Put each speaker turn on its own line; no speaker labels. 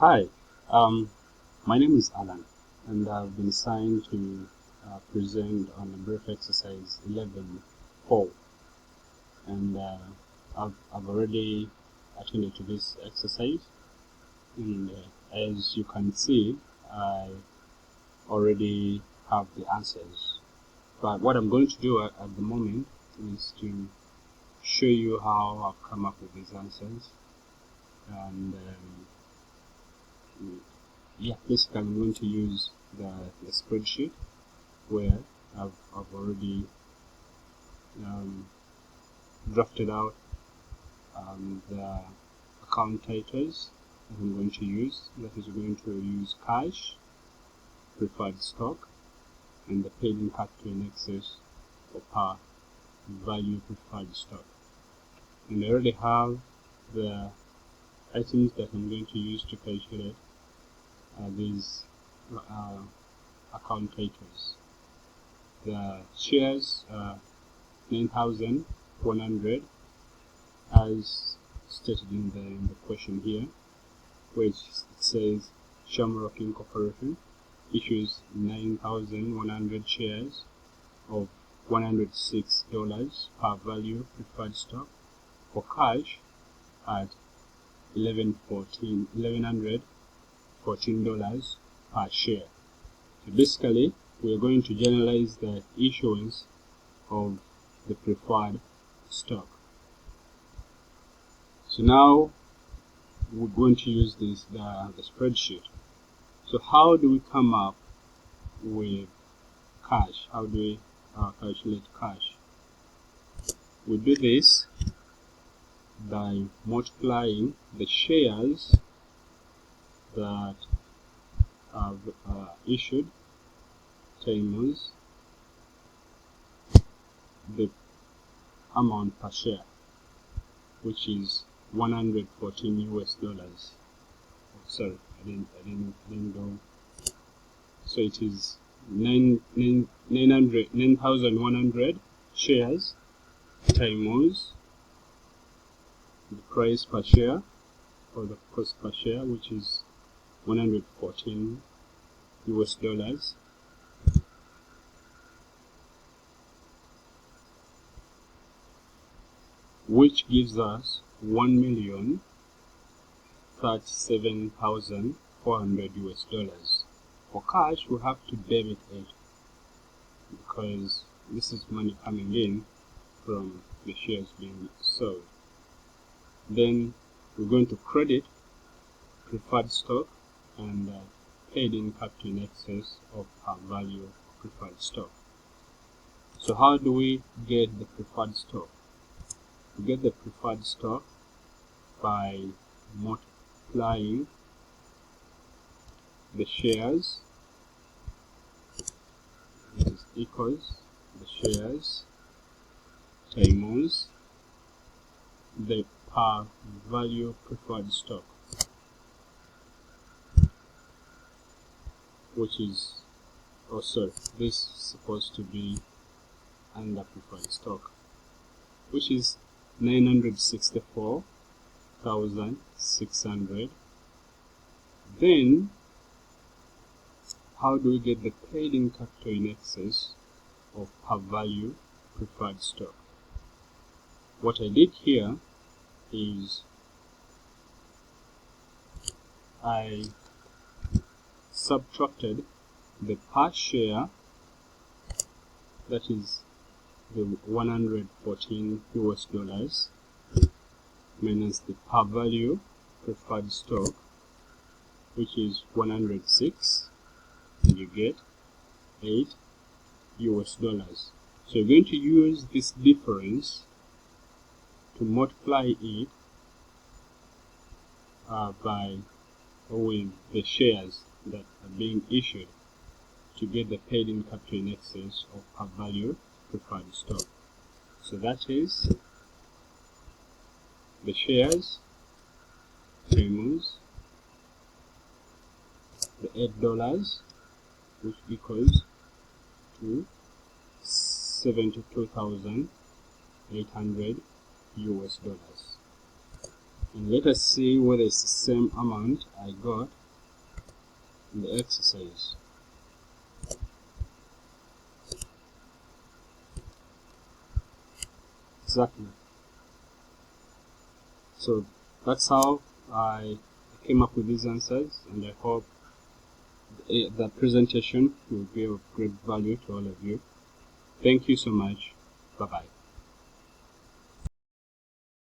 Hi, um, my name is Alan, and I've been assigned to present on a brief exercise 11.4, and I've already attended to this exercise, and as you can see, I already have the answers. But what I'm going to do at the moment is to show you how I've come up with these answers, and yeah, basically I'm going to use the spreadsheet where I've already drafted out the account titles that I'm going to use. That is, going to use cash, preferred stock, and the paid in capital in excess of per value preferred stock. And I already have the items that I'm going to use to calculate these account titles. The shares 9,100 as stated in the question here, which it says Shamrock Incorporation issues 9,100 shares of $106 per value preferred stock for cash at $1,114 per share. So basically, we are going to generalize the issuance of the preferred stock. So now we're going to use the spreadsheet. So how do we come up with cash? How do we calculate cash? We do this by multiplying the shares that are issued times the amount per share, which is 114 US dollars. Sorry, I didn't go. So it is 9,100 shares times the price per share, or the cost per share, which is 114 US dollars, which gives us 1,037,400 US dollars. For cash, we have to debit it because this is money coming in from the shares being sold. Then we're going to credit preferred stock and paid in capital in excess of our value of preferred stock. So how do we get the preferred stock? We get the preferred stock by multiplying the shares. This is equals the shares times the per value preferred stock, which is this is supposed to be under preferred stock, which is 964,600. Then how do we get the paid in capital in excess of per value preferred stock? What I did here is I subtracted the per share, that is the 114 US dollars, minus the per value preferred stock, which is 106, and you get 8 US dollars. So you're going to use this difference to multiply it with the shares that are being issued to get the paid in capital in excess of per value preferred stock. So that is the shares times the $8, which equals to 72,800 US dollars. And let us see whether it's the same amount I got in the exercise. Exactly. So that's how I came up with these answers, and I hope that presentation will be of great value to all of you. Thank you so much. Bye-bye.